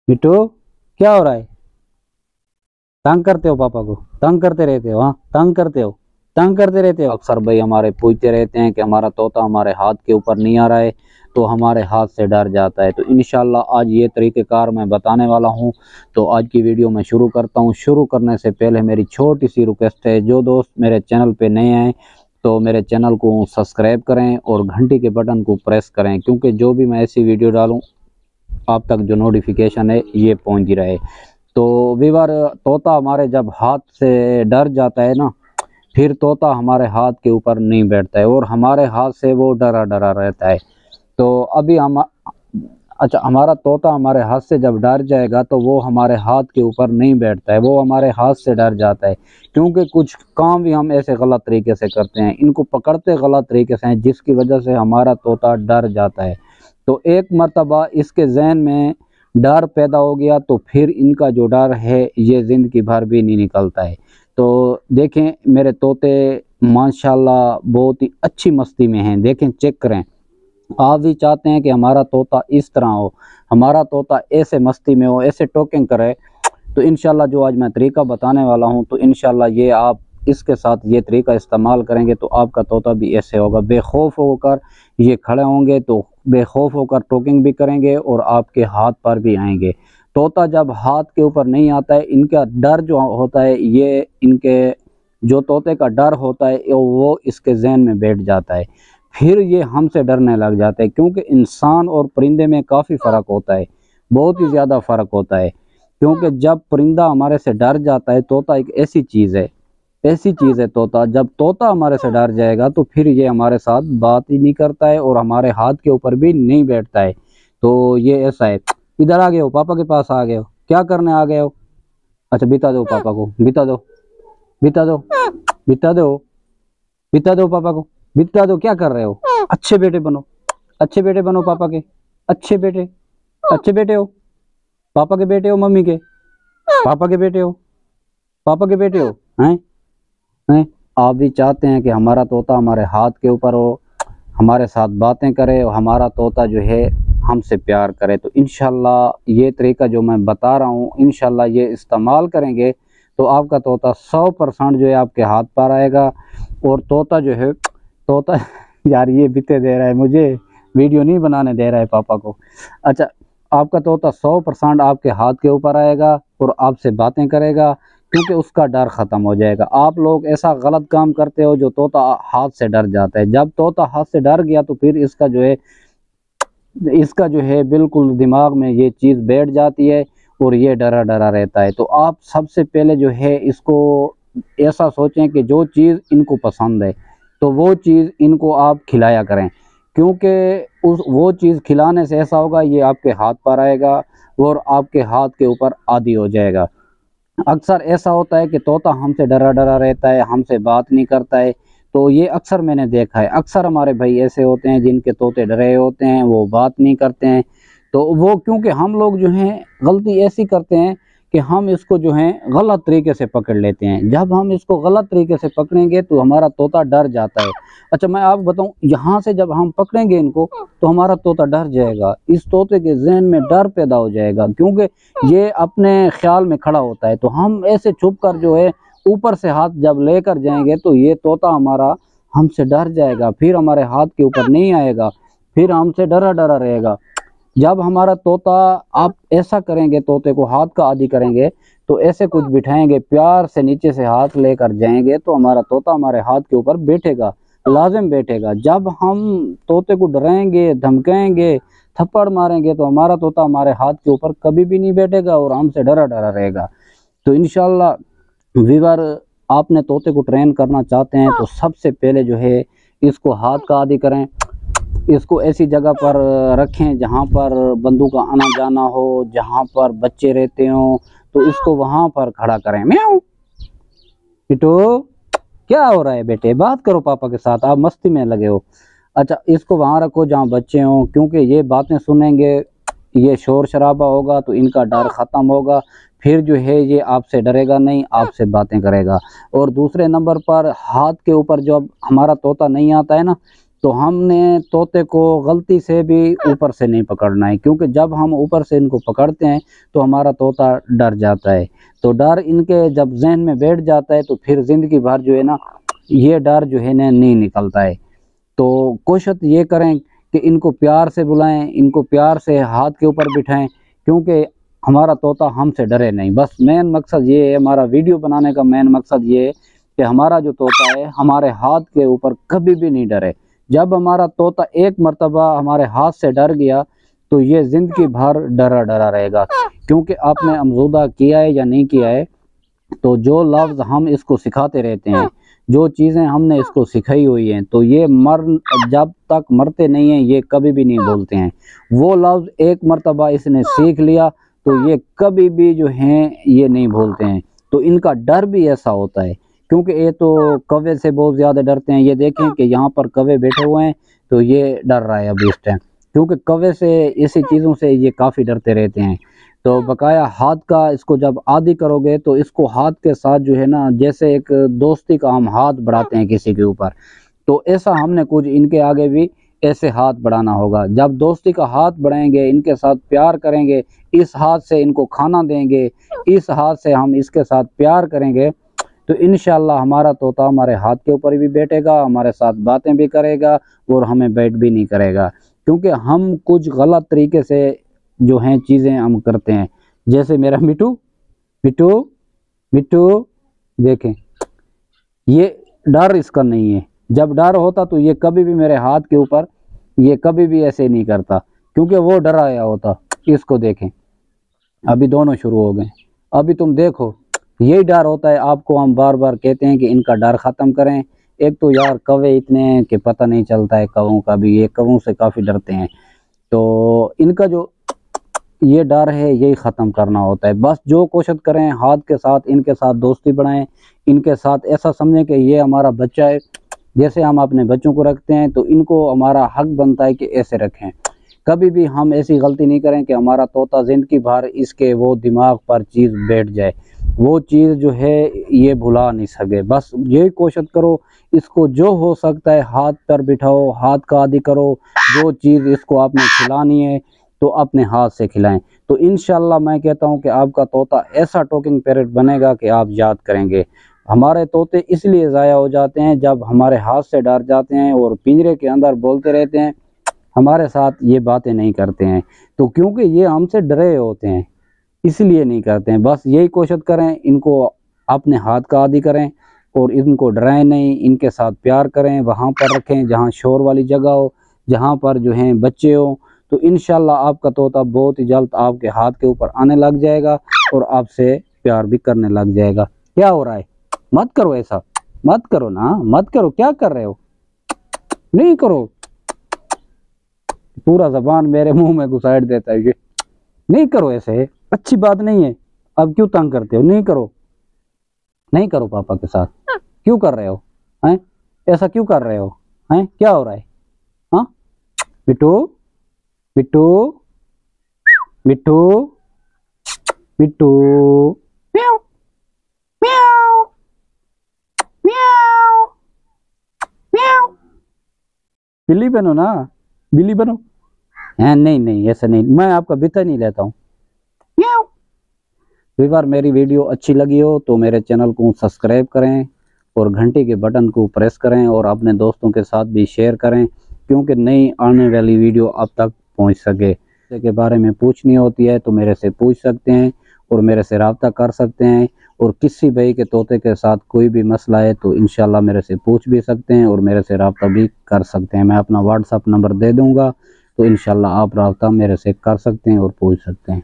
बिट्टू, क्या हो रहा है? तंग करते हो पापा को? तंग करते रहते हो? हाँ, तंग करते हो, तंग करते रहते हो। अक्सर भाई हमारे पूछते रहते हैं कि हमारा तोता हमारे हाथ के ऊपर नहीं आ रहा है, तो हमारे हाथ से डर जाता है। तो इंशाल्लाह आज ये तरीक़ेकार मैं बताने वाला हूँ। तो आज की वीडियो मैं शुरू करता हूँ। शुरू करने से पहले मेरी छोटी सी रिक्वेस्ट है, जो दोस्त मेरे चैनल पे नए हैं तो मेरे चैनल को सब्सक्राइब करें और घंटी के बटन को प्रेस करें, क्योंकि जो भी मैं ऐसी वीडियो डालूँ आप तक जो नोटिफिकेशन है ये पहुंच रहे। तो व्यूअर, तोता हमारे जब हाथ से डर जाता है ना, फिर तोता हमारे हाथ के ऊपर नहीं बैठता है और हमारे हाथ से वो डरा डरा रहता है। तो अभी हम हमारा तोता हमारे हाथ से जब डर जाएगा तो वो हमारे हाथ के ऊपर नहीं बैठता है, वो हमारे हाथ से डर जाता है, क्योंकि कुछ काम भी हम ऐसे गलत तरीके से करते हैं, इनको पकड़ते गलत तरीके से हैं, जिसकी वजह से हमारा तोता डर जाता है। तो एक मर्तबा इसके जहन में डर पैदा हो गया तो फिर इनका जो डर है ये ज़िंदगी भर भी नहीं निकलता है। तो देखें मेरे तोते माशाल्लाह बहुत ही अच्छी मस्ती में हैं, देखें चेक करें। आप भी चाहते हैं कि हमारा तोता इस तरह हो, हमारा तोता ऐसे मस्ती में हो, ऐसे टोकिंग करे, तो इंशाल्लाह जो आज मैं तरीका बताने वाला हूं तो इंशाल्लाह ये आप इसके साथ ये तरीका इस्तेमाल करेंगे तो आपका तोता भी ऐसे होगा, बेखौफ होकर ये खड़े होंगे, तो बेखौफ होकर टोकिंग भी करेंगे और आपके हाथ पर भी आएंगे। तोता जब हाथ के ऊपर नहीं आता है, इनका डर जो होता है, ये इनके जो तोते का डर होता है वो इसके जहन में बैठ जाता है, फिर ये हमसे डरने लग जाते हैं। क्योंकि इंसान और परिंदे में काफ़ी फ़र्क होता है, बहुत ही ज़्यादा फ़र्क होता है। क्योंकि जब परिंदा हमारे से डर जाता है, तोता एक ऐसी चीज़ है, ऐसी चीज़ है तोता, जब तोता हमारे से डर जाएगा तो फिर ये हमारे साथ बात ही नहीं करता है और हमारे हाथ के ऊपर भी नहीं बैठता है। तो ये ऐसा है। इधर आ गए हो, पापा के पास आ गए हो, क्या करने आ गए हो? अच्छा बिता दो पापा को, बिता दो, बिता दो, बिता दो, बिता दो पापा को, बिता दो। क्या कर रहे हो? अच्छे बेटे बनो, अच्छे बेटे बनो पापा के, अच्छे बेटे, अच्छे बेटे हो, पापा के बेटे हो, मम्मी के, पापा के बेटे हो, पापा के बेटे हो, हैं? आप भी चाहते हैं कि हमारा तोता हमारे हाथ के ऊपर हो, हमारे साथ बातें करे और हमारा तोता जो है हमसे प्यार करे। तो इंशाल्लाह ये तरीका जो मैं बता रहा हूँ, इंशाल्लाह ये इस्तेमाल करेंगे तो आपका तोता 100% जो है आपके हाथ पर आएगा। और तोता जो है, तोता यार ये बीते दे रहा है, मुझे वीडियो नहीं बनाने दे रहा है पापा को। अच्छा, आपका तोता 100% आपके हाथ के ऊपर आएगा और आपसे बातें करेगा, क्योंकि उसका डर ख़त्म हो जाएगा। आप लोग ऐसा गलत काम करते हो जो तोता हाथ से डर जाता है। जब तोता हाथ से डर गया तो फिर इसका जो है बिल्कुल दिमाग में ये चीज़ बैठ जाती है और ये डरा डरा रहता है। तो आप सबसे पहले जो है इसको ऐसा सोचें कि जो चीज़ इनको पसंद है तो वो चीज़ इनको आप खिलाया करें, क्योंकि वो चीज़ खिलाने से ऐसा होगा ये आपके हाथ पर आएगा और आपके हाथ के ऊपर आदी हो जाएगा। अक्सर ऐसा होता है कि तोता हमसे डरा डरा रहता है, हमसे बात नहीं करता है, तो ये अक्सर मैंने देखा है। अक्सर हमारे भाई ऐसे होते हैं जिनके तोते डरे होते हैं, वो बात नहीं करते हैं। तो वो क्योंकि हम लोग जो हैं गलती ऐसी करते हैं कि हम इसको जो है गलत तरीके से पकड़ लेते हैं। जब हम इसको गलत तरीके से पकड़ेंगे तो हमारा तोता डर जाता है। अच्छा मैं आपको बताऊं, यहाँ से जब हम पकड़ेंगे इनको तो हमारा तोता डर जाएगा, इस तोते के जहन में डर पैदा हो जाएगा, क्योंकि ये अपने ख्याल में खड़ा होता है। तो हम ऐसे छुप कर जो है ऊपर से हाथ जब लेकर जाएंगे तो ये तोता हमारा हमसे डर जाएगा, फिर हमारे हाथ के ऊपर नहीं आएगा, फिर हमसे डरा डरा रहेगा। जब हमारा तोता, आप ऐसा करेंगे, तोते को हाथ का आदी करेंगे तो ऐसे कुछ बिठाएंगे, प्यार से नीचे से हाथ लेकर जाएंगे तो हमारा तोता हमारे हाथ के ऊपर बैठेगा, लाजिम बैठेगा। जब हम तोते को डराएंगे, धमकाएंगे, थप्पड़ मारेंगे तो हमारा तोता हमारे हाथ के ऊपर कभी भी नहीं बैठेगा और हमसे डरा डरा रहेगा। तो इंशाल्लाह व्यूअर, आपने तोते को ट्रेन करना चाहते हैं तो सबसे पहले जो है इसको हाथ का आदी करें, इसको ऐसी जगह पर रखें जहाँ पर बंदों का आना जाना हो, जहाँ पर बच्चे रहते हो, तो इसको वहाँ पर खड़ा करें। म्याऊं बिट्टू, क्या हो रहा है बेटे? बात करो पापा के साथ, आप मस्ती में लगे हो। अच्छा इसको वहाँ रखो जहाँ बच्चे हों, क्योंकि ये बातें सुनेंगे, ये शोर शराबा होगा तो इनका डर ख़त्म होगा, फिर जो है ये आपसे डरेगा नहीं, आपसे बातें करेगा। और दूसरे नंबर पर हाथ के ऊपर जब हमारा तोता नहीं आता है ना, تو ہم نے طوطے کو غلطی سے بھی اوپر سے نہیں پکڑنا ہے، کیونکہ جب ہم اوپر سے ان کو پکڑتے ہیں تو ہمارا طوطا ڈر جاتا ہے، تو ڈر ان کے جب ذہن میں بیٹھ جاتا ہے تو پھر زندگی بھر جو ہے نا یہ ڈر جو ہے نا نہیں نکلتا ہے۔ تو کوشش یہ کریں کہ ان کو پیار سے بلائیں، ان کو پیار سے ہاتھ کے اوپر بٹھائیں، کیونکہ ہمارا طوطا ہم سے ڈرے نہیں۔ بس مین مقصد یہ ہے، ہمارا ویڈیو بنانے کا مین مقصد یہ ہے کہ ہمارا جو طوطا ہے ہمارے ہاتھ کے اوپر کبھی بھی نہیں ڈرے۔ جب ہمارا طوطا ایک مرتبہ ہمارے ہاتھ سے ڈر گیا تو یہ زندگی بھر ڈرا ڈرا رہے گا، کیونکہ آپ نے آموزہ کیا ہے یا نہیں کیا ہے، تو جو لفظ ہم اس کو سکھاتے رہتے ہیں، جو چیزیں ہم نے اس کو سکھائی ہوئی ہیں، تو یہ جب تک مرتے نہیں ہیں یہ کبھی بھی نہیں بولتے ہیں۔ وہ لفظ ایک مرتبہ اس نے سیکھ لیا تو یہ کبھی بھی جو ہیں یہ نہیں بولتے ہیں۔ تو ان کا ڈر بھی ایسا ہوتا ہے، کیونکہ یہ تو کوے سے بہت زیادہ ڈرتے ہیں۔ یہ دیکھیں کہ یہاں پر کوے بیٹھے ہوئے ہیں تو یہ ڈر رہا ہے ابھی اس ٹائم، کیونکہ کوے سے اسی چیزوں سے یہ کافی ڈرتے رہتے ہیں۔ تو بقایا ہاتھ کا اس کو جب عادی کرو گے تو اس کو ہاتھ کے ساتھ جو ہے نا جیسے ایک دوستی کا ہم ہاتھ بڑھاتے ہیں کسی کے اوپر، تو ایسا ہم نے کچھ ان کے آگے بھی ایسے ہاتھ بڑھانا ہوگا۔ جب دوستی کا ہاتھ بڑھائیں گے، ان کے ساتھ پیار کریں گے، اس ہاتھ سے ان کو کھانا دیں گے، اس ہاتھ سے ہم اس کے ساتھ پیار کریں گے، تو انشاءاللہ ہمارا طوطا ہمارے ہاتھ کے اوپر بھی بیٹھے گا، ہمارے ساتھ باتیں بھی کرے گا اور ہمیں بیٹ بھی نہیں کرے گا۔ کیونکہ ہم کچھ غلط طریقے سے جو ہیں چیزیں ہم کرتے ہیں، جیسے میرا مٹو مٹو مٹو دیکھیں، یہ ڈر اس کا نہیں ہے۔ جب ڈر ہوتا تو یہ کبھی بھی میرے ہاتھ کے اوپر یہ کبھی بھی ایسے نہیں کرتا، کیونکہ وہ ڈرا آیا ہوتا۔ اس کو دیکھیں، ابھی دونوں شروع ہو گئے، ابھی تم دیکھو، یہی ڈر ہوتا ہے۔ آپ کو ہم بار بار کہتے ہیں کہ ان کا ڈر ختم کریں۔ ایک تو یار کوے اتنے ہیں کہ پتہ نہیں چلتا ہے کووں کا بھی، یہ کووں سے کافی ڈرتے ہیں، تو ان کا جو یہ ڈر ہے یہی ختم کرنا ہوتا ہے۔ بس جو کوشش کریں ہاتھ کے ساتھ ان کے ساتھ دوستی بڑھائیں، ان کے ساتھ ایسا سمجھیں کہ یہ ہمارا بچہ ہے، جیسے ہم اپنے بچوں کو رکھتے ہیں تو ان کو ہمارا حق بنتا ہے کہ ایسے رکھیں۔ کبھی بھی ہم ایسی غلطی نہیں کریں کہ ہمارا طوطا زندگی بھر اس کے وہ دماغ پر چیز بیٹھ جائے، وہ چیز جو ہے یہ بھلا نہیں سکے۔ بس یہی کوشش کرو، اس کو جو ہو سکتا ہے ہاتھ پر بٹھاؤ، ہاتھ کا عادی کرو، جو چیز اس کو آپ نے کھلانی ہے تو اپنے ہاتھ سے کھلائیں۔ تو انشاءاللہ میں کہتا ہوں کہ آپ کا طوطا ایسا ٹاکنگ پیرٹ بنے گا کہ آپ یاد کریں گے۔ ہمارے طوطے اس لیے ضائع ہو جاتے ہیں جب ہمارے ہاتھ سے ڈر جاتے ہیں اور پنجرے کے اندر بولتے رہتے ہیں، ہمارے ساتھ یہ باتیں نہیں کرتے ہیں، تو کیونکہ یہ ہم سے ڈرے ہوتے ہیں اس لیے نہیں کرتے ہیں۔ بس یہی کوشش کریں، ان کو اپنے ہاتھ کا عادی کریں اور ان کو ڈرائیں نہیں، ان کے ساتھ پیار کریں، وہاں پر رکھیں جہاں شور والی جگہ ہو، جہاں پر جو ہیں بچے ہوں، تو انشاءاللہ آپ کا طوطا بہت ہی جلد آپ کے ہاتھ کے اوپر آنے لگ جائے گا اور آپ سے پیار بھی کرنے لگ جائے گا۔ کیا ہو رہا ہے؟ مت کرو ایسا، مت کرو نا، مت کرو، کیا کر رہے ہو؟ نہیں کرو، پورا زبان میرے منہ میں گھساڑ دیتا ہے یہ۔ نہیں کرو ایسے، اچھی بات نہیں ہے۔ اب کیوں تنگ کرتے ہو؟ نہیں کرو، نہیں کرو پاپا کے ساتھ۔ کیوں کر رہے ہو ہیں ایسا؟ کیوں کر رہے ہو ہیں؟ کیا ہو رہا ہے؟ ہاں مٹو مٹو مٹو مٹو میاؤ میاؤ میاؤ میاؤ، بلی بنو نا، بلی بنو۔ نہیں نہیں ایسا نہیں، میں آپ کا بتا نہیں لیتا ہوں۔ اگر میری ویڈیو اچھی لگی ہو تو میرے چینل کو سبسکرائب کریں اور گھنٹی کے بٹن کو پریس کریں اور اپنے دوستوں کے ساتھ بھی شیئر کریں، کیونکہ نئی آنے والی ویڈیو اب تک پہنچ سکے۔ کے بارے میں پوچھنی ہوتی ہے تو میرے سے پوچھ سکتے ہیں اور میرے سے رابطہ کر سکتے ہیں، اور کسی بھائی کے طوطے کے ساتھ کوئی بھی مسئلہ ہے تو انشاءاللہ میرے سے پوچھ بھی سکتے ہیں اور میرے سے رابطہ بھی کر سکتے ہیں۔ میں اپنا واٹس ایپ نمبر دے دوں گا، تو انشاءاللہ آپ رابطہ میرے سے کر سکتے ہیں اور پوچھ سکتے ہیں۔